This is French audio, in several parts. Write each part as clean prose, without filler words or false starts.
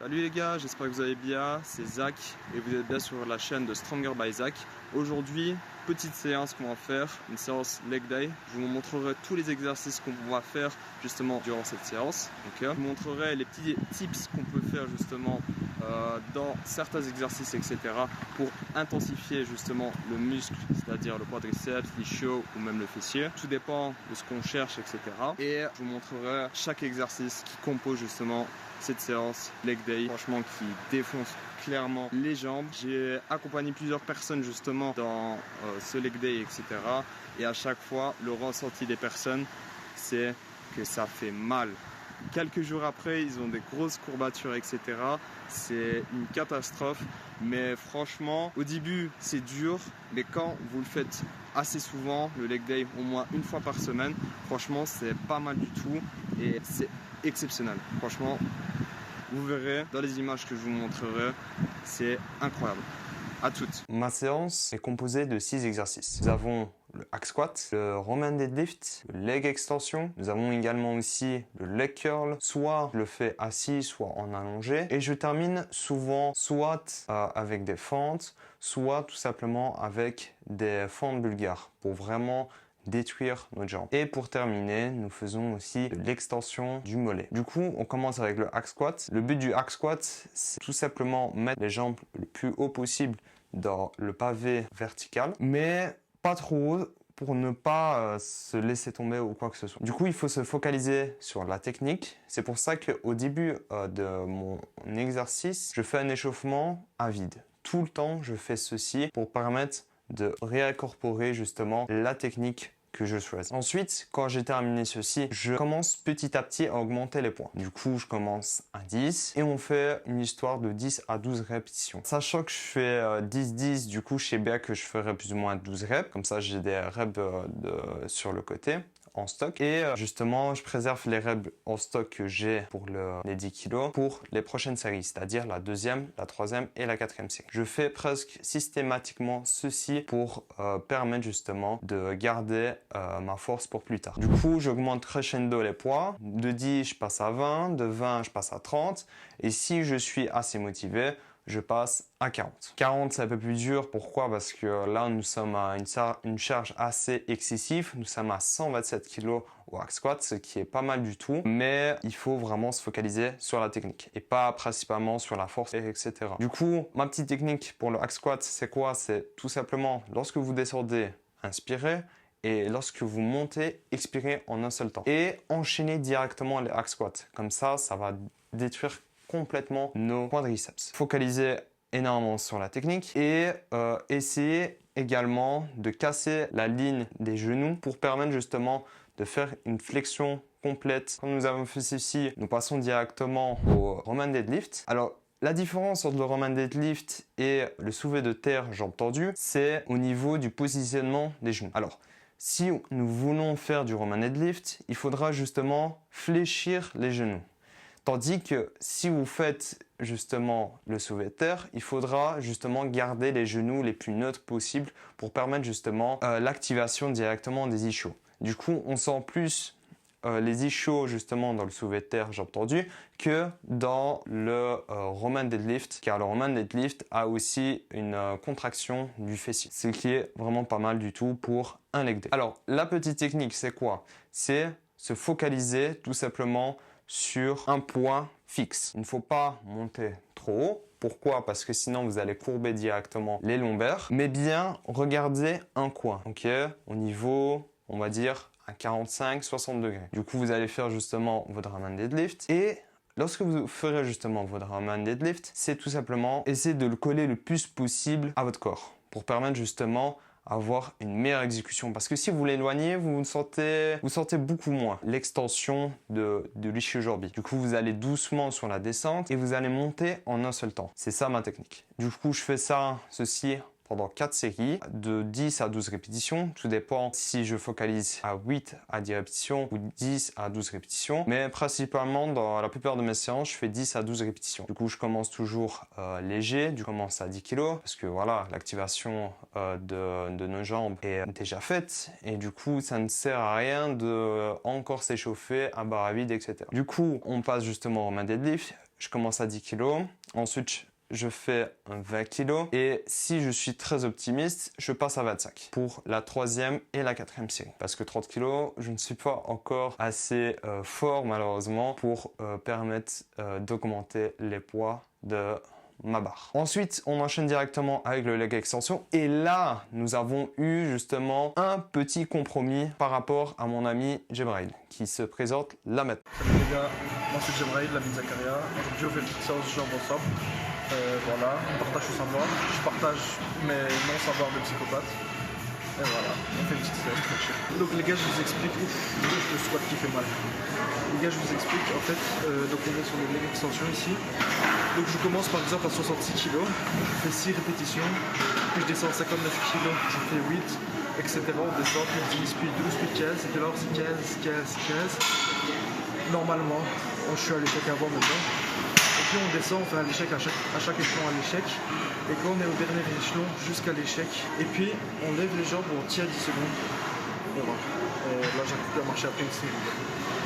Salut les gars, j'espère que vous allez bien, c'est Zach et vous êtes bien sur la chaîne de Stronger by Zach. Aujourd'hui, petite séance qu'on va faire, une séance leg day. Je vous montrerai tous les exercices qu'on va faire justement durant cette séance. Je vous montrerai les petits tips qu'on peut faire justement dans certains exercices, etc. pour intensifier justement le muscle, c'est-à-dire le quadriceps, l'ischio ou même le fessier. Tout dépend de ce qu'on cherche, etc. Et je vous montrerai chaque exercice qui compose justement cette séance leg day, franchement qui défonce clairement les jambes. J'ai accompagné plusieurs personnes justement dans ce leg day, etc. Et à chaque fois, le ressenti des personnes, c'est que ça fait mal. Quelques jours après, ils ont des grosses courbatures, etc. C'est une catastrophe. Mais franchement, au début, c'est dur. Mais quand vous le faites assez souvent, le leg day au moins une fois par semaine, franchement, c'est pas mal du tout. Et c'est exceptionnel. Franchement, vous verrez dans les images que je vous montrerai, c'est incroyable. À toutes. Ma séance est composée de 6 exercices. Nous avons le hack squat, le Roman deadlift, le leg extension. Nous avons également aussi le leg curl. Soit je le fais assis, soit en allongé. Et je termine souvent soit avec des fentes, soit tout simplement avec des fentes bulgares pour vraiment détruire notre jambe. Et pour terminer, nous faisons aussi l'extension du mollet. Du coup, on commence avec le hack squat. Le but du hack squat, c'est tout simplement mettre les jambes le plus haut possible dans le pavé vertical, mais pas trop haut pour ne pas se laisser tomber ou quoi que ce soit. Du coup, il faut se focaliser sur la technique. C'est pour ça qu'au début de mon exercice, je fais un échauffement à vide. Tout le temps, je fais ceci pour permettre de réincorporer justement la technique que je choisis. Ensuite, quand j'ai terminé ceci, je commence petit à petit à augmenter les points. Du coup, je commence à 10 et on fait une histoire de 10 à 12 répétitions. Sachant que je fais 10-10, du coup, je sais bien que je ferai plus ou moins 12 reps. Comme ça, j'ai des reps sur le côté en stock. Et justement, je préserve les reps en stock que j'ai pour les 10 kilos pour les prochaines séries, c'est-à-dire la deuxième, la troisième et la quatrième série. Je fais presque systématiquement ceci pour permettre justement de garder ma force pour plus tard. Du coup, j'augmente crescendo les poids. De 10, je passe à 20. De 20, je passe à 30. Et si je suis assez motivé, je passe à 40. 40, c'est un peu plus dur. Pourquoi? Parce que là, nous sommes à une charge assez excessive. Nous sommes à 127 kg au hack squat, ce qui est pas mal du tout. Mais il faut vraiment se focaliser sur la technique et pas principalement sur la force, etc. Du coup, ma petite technique pour le hack squat, c'est quoi? C'est tout simplement, lorsque vous descendez, inspirez. Et lorsque vous montez, expirez en un seul temps. Et enchaînez directement les hack squats. Comme ça va détruire complètement nos quadriceps. Focalisez énormément sur la technique et essayez également de casser la ligne des genoux pour permettre justement de faire une flexion complète. Quand nous avons fait ceci, nous passons directement au Roman deadlift. Alors, la différence entre le Roman deadlift et le soulevé de terre jambes tendues, c'est au niveau du positionnement des genoux. Alors, si nous voulons faire du Roman deadlift, il faudra justement fléchir les genoux. Tandis que si vous faites justement le soulevé de terre, il faudra justement garder les genoux les plus neutres possibles pour permettre justement l'activation directement des ischios. Du coup, on sent plus les ischios justement dans le soulevé de terre jambes tendues que dans le Roman deadlift, car le Roman deadlift a aussi une contraction du fessier, ce qui est vraiment pas mal du tout pour un leg day. Alors, la petite technique, c'est quoi? C'est se focaliser tout simplement sur un point fixe. Il ne faut pas monter trop haut. Pourquoi? Parce que sinon vous allez courber directement les lombaires. Mais bien regarder un coin, ok? Au niveau, on va dire, à 45-60 degrés. Du coup, vous allez faire justement votre Roman deadlift et lorsque vous ferez justement votre Roman deadlift, c'est tout simplement essayer de le coller le plus possible à votre corps pour permettre justement avoir une meilleure exécution. Parce que si vous l'éloignez, vous sentez beaucoup moins l'extension de l'ischio-jambier. Du coup, vous allez doucement sur la descente et vous allez monter en un seul temps. C'est ça ma technique. Du coup, je fais ceci pendant 4 séries de 10 à 12 répétitions. Tout dépend si je focalise à 8 à 10 répétitions ou 10 à 12 répétitions. Mais principalement, dans la plupart de mes séances, je fais 10 à 12 répétitions. Du coup, je commence toujours léger. Je commence à 10 kg parce que voilà, l'activation de nos jambes est déjà faite. Et du coup, ça ne sert à rien de encore s'échauffer à barre à vide, etc. Du coup, on passe justement au main deadlift. je commence à 10 kg. Ensuite, je fais 20 kg. Et si je suis très optimiste, je passe à 25 pour la 3e et la 4e série. Parce que 30 kg, je ne suis pas encore assez fort malheureusement pour permettre d'augmenter les poids de ma barre. Ensuite, on enchaîne directement avec le leg extension. Et là, nous avons eu justement un petit compromis par rapport à mon ami Jebrail qui se présente là maintenant. Salut les gars, moi c'est Jebrail, l'ami de Zakaria. Aujourd'hui on fait une petite séance de jambes ensemble. Voilà, on partage tout savoir. Je partage mes non-savoirs de psychopathe. Et voilà, on fait une petite séance. Donc les gars, je vous explique le squat qui fait mal. Les gars, je vous explique en fait, donc on est sur les leg extensions ici. Donc je commence par exemple à 66 kg, je fais 6 répétitions, puis je descends à 59 kg, je fais 8, etc. On descend, puis 10, puis 12, puis 15, et puis alors c'est 15, 15, 15. Normalement, je suis à l'échec avant maintenant. Et puis on descend, on fait un échec à chaque échelon à l'échec. Et quand on est au dernier échelon, jusqu'à l'échec. Et puis on lève les jambes, on tient 10 secondes. Et voilà. Et là j'arrive plus à marcher après une série.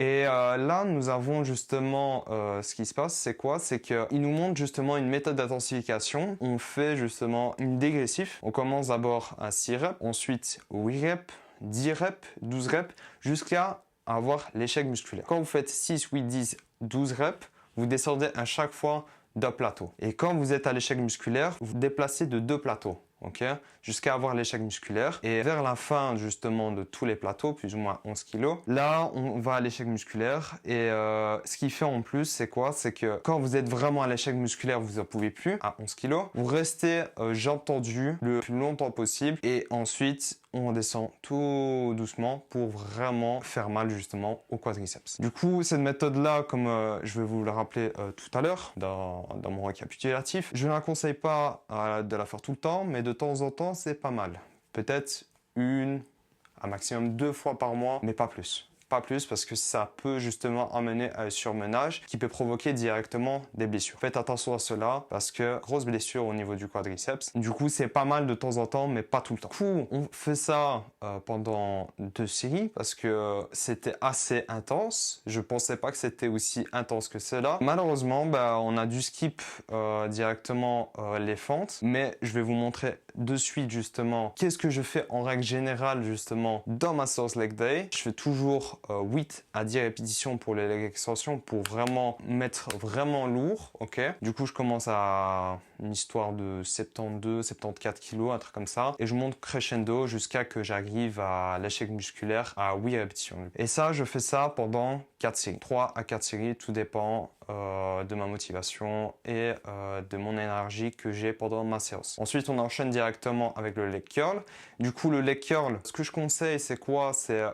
Et là, nous avons justement ce qui se passe, c'est quoi? C'est qu'il nous montre justement une méthode d'intensification. On fait justement une dégressif. On commence d'abord à 6 reps, ensuite 8 reps, 10 reps, 12 reps, jusqu'à avoir l'échec musculaire. Quand vous faites 6, 8, 10, 12 reps, vous descendez à chaque fois d'un plateau. Et quand vous êtes à l'échec musculaire, vous déplacez de 2 plateaux. Okay, jusqu'à avoir l'échec musculaire. Et vers la fin justement de tous les plateaux, plus ou moins 11 kg, là on va à l'échec musculaire. Et ce qui fait en plus, c'est quoi? C'est que quand vous êtes vraiment à l'échec musculaire, vous n'en pouvez plus, à 11 kg, vous restez jambes tendues le plus longtemps possible. Et ensuite, on descend tout doucement pour vraiment faire mal justement au quadriceps. Du coup, cette méthode-là, comme je vais vous le rappeler tout à l'heure dans mon récapitulatif, je ne la conseille pas de la faire tout le temps, mais de temps en temps, c'est pas mal. Peut-être un maximum 2 fois par mois, mais pas plus. Pas plus parce que ça peut justement amener à un surmenage qui peut provoquer directement des blessures. Faites attention à cela parce que grosse blessure au niveau du quadriceps. Du coup, c'est pas mal de temps en temps, mais pas tout le temps. Du coup, on fait ça pendant 2 séries parce que c'était assez intense. Je pensais pas que c'était aussi intense que cela. Malheureusement, on a dû skip directement les fentes, mais je vais vous montrer de suite justement qu'est-ce que je fais en règle générale justement dans ma séance leg day. Je fais toujours 8 à 10 répétitions pour les leg extensions pour vraiment mettre vraiment lourd. Ok. Du coup, je commence à une histoire de 72, 74 kg, un truc comme ça. Et je monte crescendo jusqu'à que j'arrive à l'échec musculaire à 8 répétitions. Et ça, je fais ça pendant 4 séries. 3 à 4 séries, tout dépend de ma motivation et de mon énergie que j'ai pendant ma séance. Ensuite, on enchaîne directement avec le leg curl. Du coup, le leg curl, ce que je conseille, c'est quoi? C'est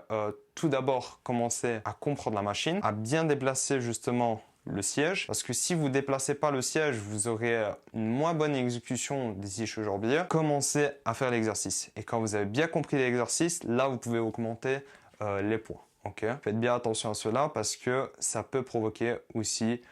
tout d'abord commencer à comprendre la machine, à bien déplacer justement le siège, parce que si vous ne déplacez pas le siège, vous aurez une moins bonne exécution des ischio-jambiers. Commencez à faire l'exercice. Et quand vous avez bien compris l'exercice, là, vous pouvez augmenter les poids. Okay. Faites bien attention à cela parce que ça peut provoquer aussi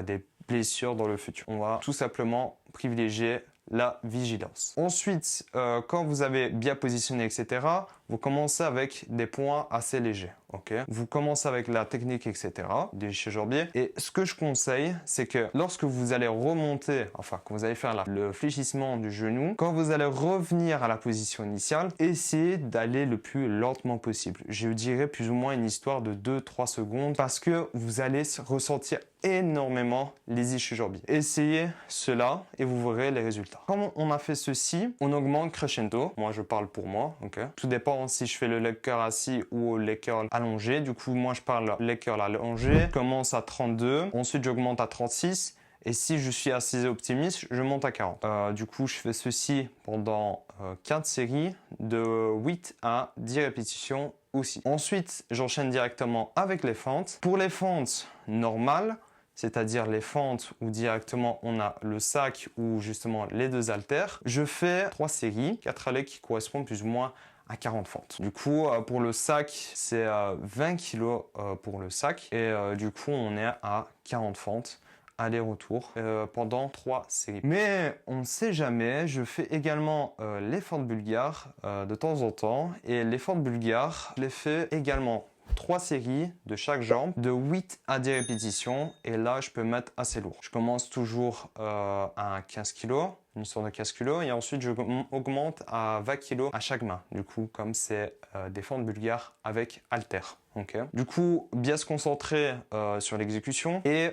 des blessures dans le futur. On va tout simplement privilégier la vigilance. Ensuite, quand vous avez bien positionné, etc., vous commencez avec des points assez légers. Okay. Vous commencez avec la technique, etc., des ischio-jambiers. Et ce que je conseille, c'est que lorsque vous allez remonter, enfin, quand vous allez faire le fléchissement du genou, quand vous allez revenir à la position initiale, essayez d'aller le plus lentement possible. Je dirais plus ou moins une histoire de 2-3 secondes parce que vous allez ressentir énormément les ischio-jambiers. Essayez cela et vous verrez les résultats. Quand on a fait ceci, on augmente crescendo. Moi, je parle pour moi. Okay. Tout dépend si je fais le leg curl assis ou le leg curl allongé. Du coup, moi, je parle leg curl allongé. Je commence à 32. Ensuite, j'augmente à 36. Et si je suis assez optimiste, je monte à 40. Du coup, je fais ceci pendant 4 séries de 8 à 10 répétitions aussi. Ensuite, j'enchaîne directement avec les fentes. Pour les fentes normales, c'est-à-dire les fentes où directement on a le sac ou justement les 2 haltères, je fais 3 séries, 4 allées qui correspondent plus ou moins à 40 fentes. Du coup, pour le sac, c'est 20 kg pour le sac. Et du coup, on est à 40 fentes aller-retour pendant 3 séries. Mais on ne sait jamais, je fais également les fentes bulgares de temps en temps. Et les fentes bulgares, je les fais également 3 séries de chaque jambe de 8 à 10 répétitions et là je peux mettre assez lourd. Je commence toujours à 15 kg, une sorte de 15 kg et ensuite je augmente à 20 kg à chaque main. Du coup, comme c'est des fentes bulgares avec halter. Okay. Du coup, bien se concentrer sur l'exécution et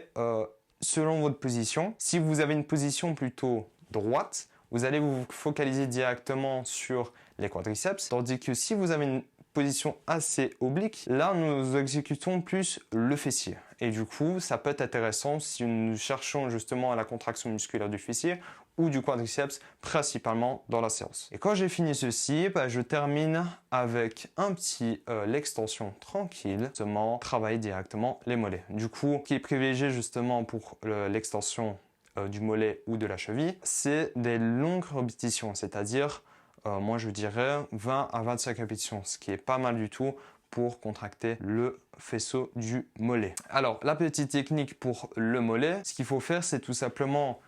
selon votre position, si vous avez une position plutôt droite, vous allez vous focaliser directement sur les quadriceps, tandis que si vous avez une position assez oblique, là nous exécutons plus le fessier. Et du coup, ça peut être intéressant si nous cherchons justement à la contraction musculaire du fessier ou du quadriceps, principalement dans la séance. Et quand j'ai fini ceci, je termine avec un petit l'extension tranquille, justement travailler directement les mollets. Du coup, qui est privilégié justement pour l'extension du mollet ou de la cheville, c'est des longues répétitions, c'est-à-dire moi je dirais 20 à 25 répétitions, ce qui est pas mal du tout pour contracter le faisceau du mollet. Alors la petite technique pour le mollet, ce qu'il faut faire c'est tout simplement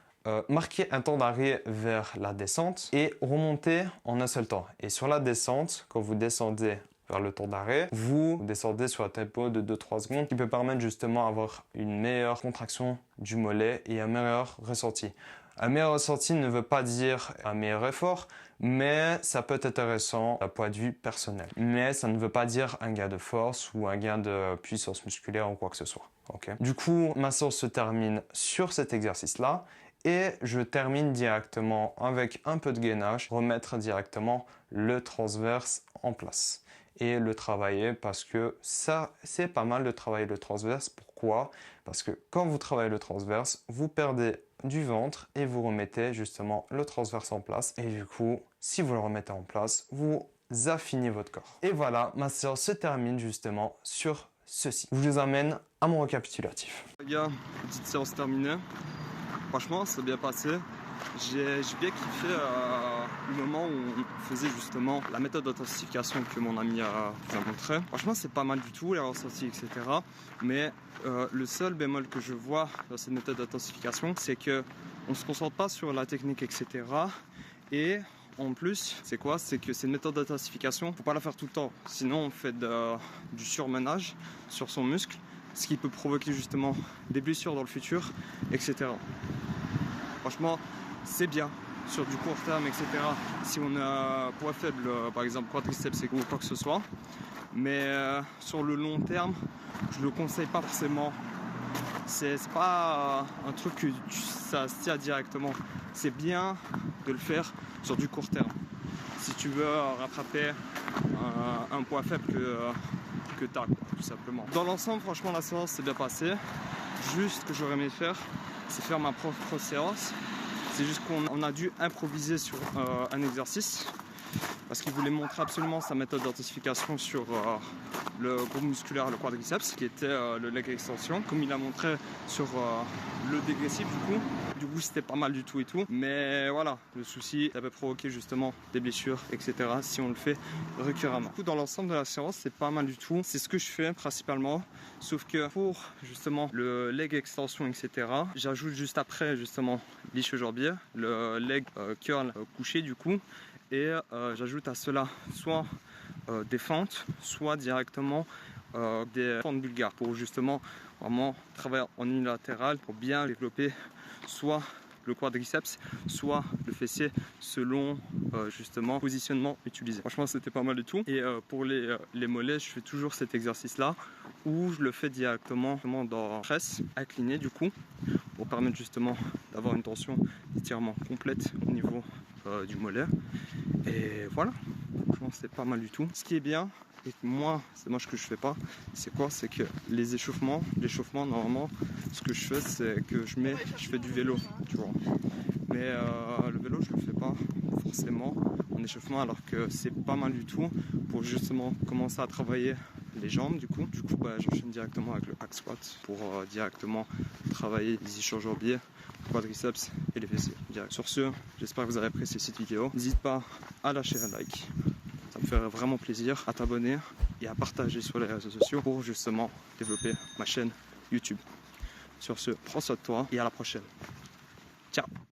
marquer un temps d'arrêt vers la descente et remonter en un seul temps. Et sur la descente, quand vous descendez vers le temps d'arrêt, vous descendez sur un tempo de 2-3 secondes qui peut permettre justement d'avoir une meilleure contraction du mollet et un meilleur ressenti. Un meilleur ressenti ne veut pas dire un meilleur effort, mais ça peut être intéressant d'un point de vue personnel. Mais ça ne veut pas dire un gain de force ou un gain de puissance musculaire ou quoi que ce soit. Okay. Du coup, ma séance se termine sur cet exercice-là et je termine directement avec un peu de gainage, remettre directement le transverse en place et le travailler parce que ça, c'est pas mal de travailler le transverse. Pourquoi? Parce que quand vous travaillez le transverse, vous perdez du ventre et vous remettez justement le transverse en place. Et du coup, si vous le remettez en place, vous affinez votre corps. Et voilà, ma séance se termine justement sur ceci. Je vous amène à mon récapitulatif. Les gars, petite séance terminée. Franchement, ça s'est bien passé. J'ai bien kiffé le moment où on faisait justement la méthode d'intensification que mon ami vous a montré. Franchement, c'est pas mal du tout, les ressentis, etc. Mais le seul bémol que je vois dans cette méthode d'intensification, c'est qu'on ne se concentre pas sur la technique, etc. Et en plus, c'est quoi? C'est que cette méthode d'intensification, il ne faut pas la faire tout le temps. Sinon, on fait du surmenage sur son muscle, ce qui peut provoquer justement des blessures dans le futur, etc. Franchement, c'est bien sur du court terme, etc. Si on a poids faible, par exemple quadriceps ou quoi que ce soit. Mais sur le long terme, je le conseille pas forcément. C'est pas un truc que ça se tient directement. C'est bien de le faire sur du court terme. Si tu veux rattraper un poids faible que tu as, tout simplement. Dans l'ensemble, franchement, la séance s'est bien passée. Juste ce que j'aurais aimé faire, c'est faire ma propre séance. C'est juste qu'on a dû improviser sur un exercice parce qu'il voulait montrer absolument sa méthode d'intensification sur le groupe musculaire, le quadriceps, qui était le leg extension, comme il a montré sur le dégressif du coup. Du coup, c'était pas mal du tout et tout. Mais voilà, le souci, ça peut provoquer justement des blessures, etc. si on le fait récurremment. Du coup, dans l'ensemble de la séance, c'est pas mal du tout. C'est ce que je fais principalement. Sauf que pour justement le leg extension, etc., j'ajoute juste après justement l'ischio-jambier, le leg curl couché du coup. Et j'ajoute à cela soit des fentes, soit directement des fentes bulgares pour justement vraiment travailler en unilatéral pour bien développer soit le quadriceps, soit le fessier selon justement le positionnement utilisé. Franchement, c'était pas mal du tout. Et pour les mollets, je fais toujours cet exercice-là où je le fais directement dans la presse inclinée du coup pour permettre justement d'avoir une tension d'étirement complète au niveau du mollet. Et voilà, franchement, c'est pas mal du tout. Ce qui est bien, et moi, c'est moi ce que je fais pas, c'est quoi? C'est que l'échauffement, normalement, ce que je fais, c'est que je fais du vélo, tu vois. Mais le vélo, je le fais pas forcément en échauffement, alors que c'est pas mal du tout pour justement commencer à travailler les jambes du coup. J'enchaîne directement avec le hack squat pour directement travailler les ischio-jambiers, quadriceps et les fessiers. Sur ce, j'espère que vous avez apprécié cette vidéo. N'hésite pas à lâcher un like, ça me ferait vraiment plaisir, à t'abonner et à partager sur les réseaux sociaux pour justement développer ma chaîne YouTube. Sur ce, prends soin de toi et à la prochaine.